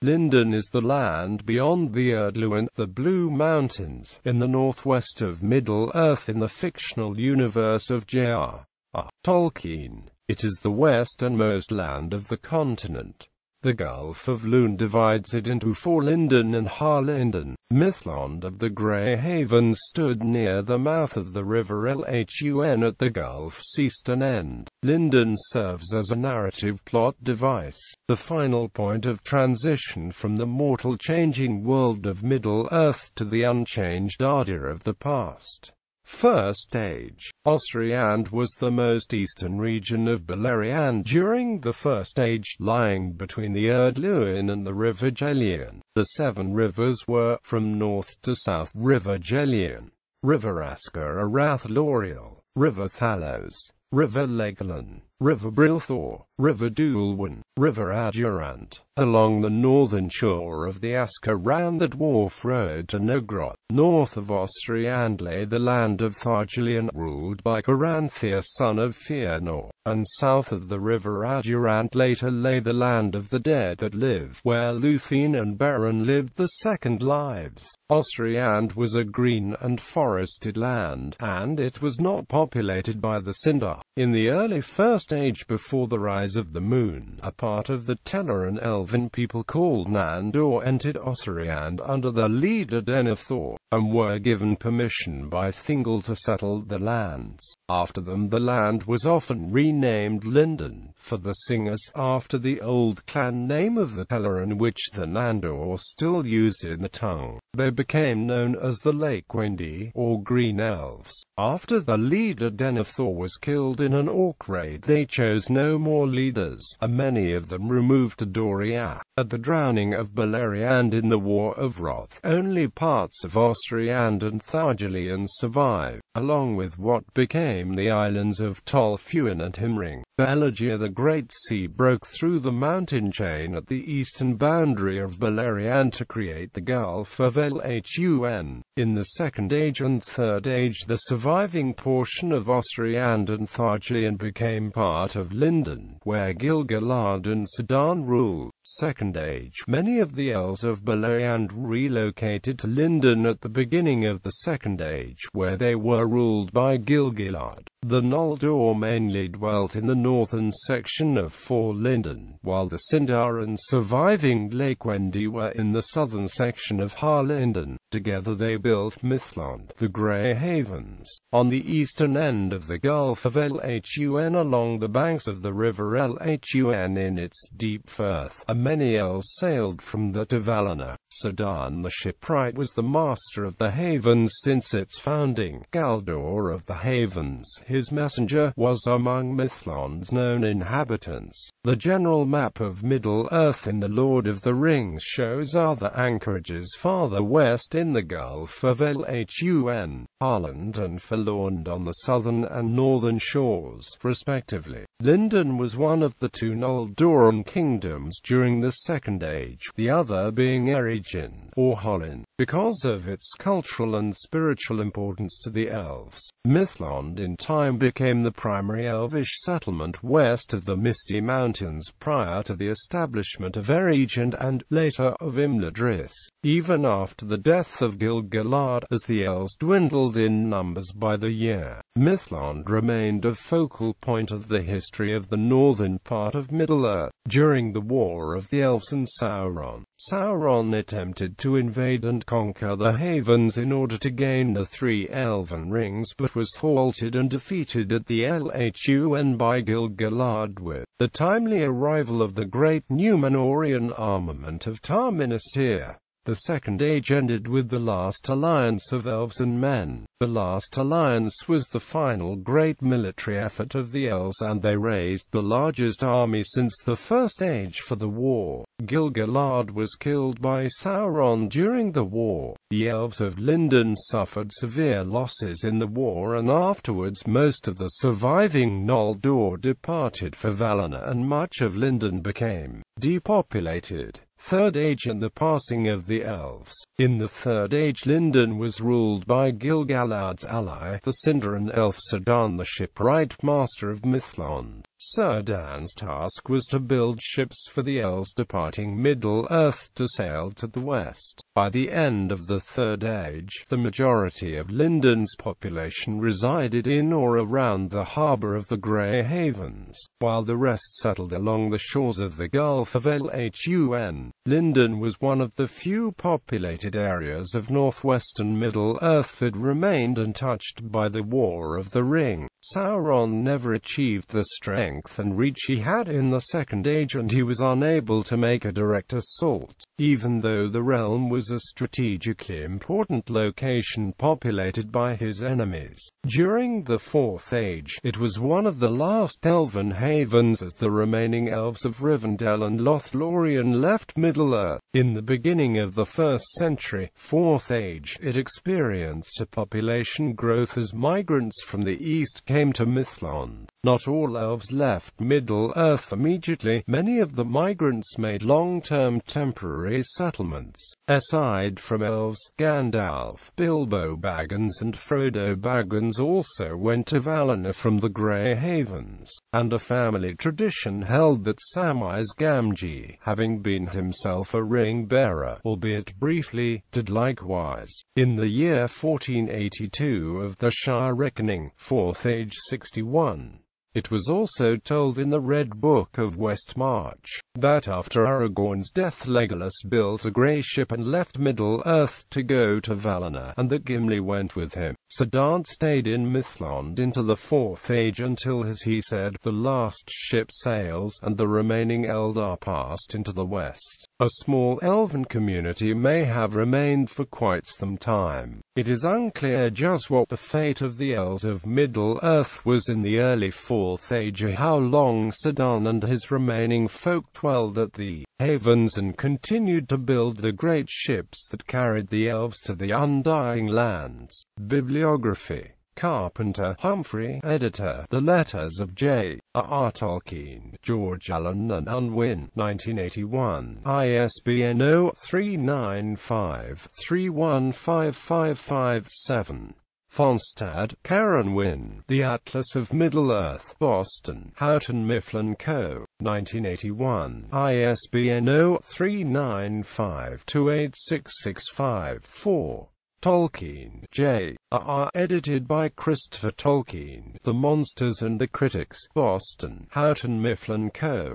Lindon is the land beyond the Ered Luin, the Blue Mountains, in the northwest of Middle-earth in the fictional universe of J.R.R. Tolkien. It is the westernmost land of the continent. The Gulf of Luin divides it into four: Lindon and Lindon. Mythland of the Grey Havens stood near the mouth of the river Lhun at the Gulf's eastern end. Lindon serves as a narrative plot device, the final point of transition from the mortal changing world of Middle-earth to the unchanged ardor of the past. First Age. Osriand was the most eastern region of Beleriand during the First Age, lying between the Ered Luin and the River Gelion. The seven rivers were, from north to south: River Gelion, River Asker Arath Loriel, River Thalos, River Legoland, River Brilthor, River Dulwyn, River Adurant. Along the northern shore of the Asker ran the dwarf road to Nogrod. North of Osriand lay the land of Thargelion, ruled by Caranthir, son of Fëanor, and south of the river Adurant later lay the land of the dead that live, where Lúthien and Beren lived the second lives. Osriand was a green and forested land, and it was not populated by the Sindar. In the early First Age, before the rise of the moon, a part of the Teleran elven people called Nandor entered Osriand under the leader Denethor, and were given permission by Thingol to settle the lands. After them the land was often renamed Lindon, for the singers, after the old clan name of the Teleran which the Nandor still used in the tongue. They became known as the Lakewendi, or Green Elves. After the leader Denethor was killed in an orc raid, they chose no more leaders, and many of them removed to Doria. At the drowning of Beleriand in the War of Wrath, only parts of Osriand and Thargelion survived, along with what became the islands of Tolfuin and Himring. Belagia, the Great Sea, broke through the mountain chain at the eastern boundary of Beleriand to create the Gulf of Lhun. In the Second Age and Third Age, the surviving portion of Osriand and Thargelion became part of Lindon, where Gil-galad and Sedan ruled. Second Age. Many of the elves of Beleriand relocated to Lindon at the beginning of the Second Age, where they were ruled by Gil-galad. The Noldor mainly dwelt in the northern section of Lindon, while the Sindar and surviving Lakewendi were in the southern section of Lindon. Together they built Mythland, the Grey Havens, on the eastern end of the Gulf of Lhun along the banks of the river Lhun in its deep firth. Many elves sailed from there to Valinor. Sedan the shipwright was the master of the Havens since its founding. Galdor of the Havens, his messenger, was among Mythland's known inhabitants. The general map of Middle-earth in The Lord of the Rings shows other anchorages farther west in the Gulf of Lhun, Harland and Felornd on the southern and northern shores, respectively. Lindon was one of the two Noldoran kingdoms during the Second Age, the other being Eregin, or Hollin, because of its cultural and spiritual importance to the elves. Mythland in time became the primary elvish settlement west of the Misty Mountains prior to the establishment of Eregin and, later, of Imladris. Even after the death of Gil-galad, as the elves dwindled in numbers by the year, Mythland remained a focal point of the history of the northern part of Middle-earth. During the War of the Elves and Sauron attempted to invade and conquer the Havens in order to gain the three elven rings, but was halted and defeated at the Lhun by Gil-galad. With the timely arrival of the great Númenórean armament of Tar-Ministir, the Second Age ended with the last alliance of elves and men. The last alliance was the final great military effort of the elves, and they raised the largest army since the First Age for the war. Gil-galad was killed by Sauron during the war. The elves of Lindon suffered severe losses in the war, and afterwards most of the surviving Noldor departed for Valinor, and much of Lindon became depopulated. Third Age and the passing of the elves. In the Third Age, Lindon was ruled by Gil-galad's ally, the Sindarin elf Círdan, the shipwright master of Mithlond. Círdan's task was to build ships for the elves departing Middle-earth to sail to the west. By the end of the Third Age, the majority of Lindon's population resided in or around the harbour of the Grey Havens, while the rest settled along the shores of the Gulf of Lhun. Lindon was one of the few populated areas of northwestern Middle-earth that remained untouched by the War of the Ring. Sauron never achieved the strength and reach he had in the Second Age, and he was unable to make a direct assault, even though the realm was a strategically important location populated by his enemies. During the Fourth Age, it was one of the last elven havens as the remaining elves of Rivendell and Lothlorien left Middle-earth. In the beginning of the 1st century, Fourth Age, it experienced a population growth as migrants from the east came to Mithlond. Not all elves left Middle-earth immediately. Many of the migrants made long-term temporary settlements. Aside from elves, Gandalf, Bilbo Baggins and Frodo Baggins also went to Valinor from the Grey Havens, and a family tradition held that Samwise Gamgee, having been himself a ring-bearer, albeit briefly, did likewise. In the year 1482 of the Shire Reckoning, Fourth Age 61, it was also told in the Red Book of Westmarch that after Aragorn's death Legolas built a grey ship and left Middle-earth to go to Valinor, and that Gimli went with him. Círdan stayed in Mithlond into the Fourth Age until, as he said, the last ship sails and the remaining Eldar passed into the west. A small elven community may have remained for quite some time. It is unclear just what the fate of the elves of Middle-earth was in the early Fourth Age, or how long Círdan and his remaining folk dwelled at the havens and continued to build the great ships that carried the elves to the Undying Lands. Bibliography. Carpenter, Humphrey. Editor, The Letters of J.R.R. Tolkien. George Allen and Unwin, 1981. ISBN 0395315557. Fonstad, Karen Wynne. The Atlas of Middle-earth. Boston, Houghton Mifflin Co., 1981. ISBN 0395286654. Tolkien, J.R.R. Edited by Christopher Tolkien. The Monsters and the Critics. Boston, Houghton Mifflin Co.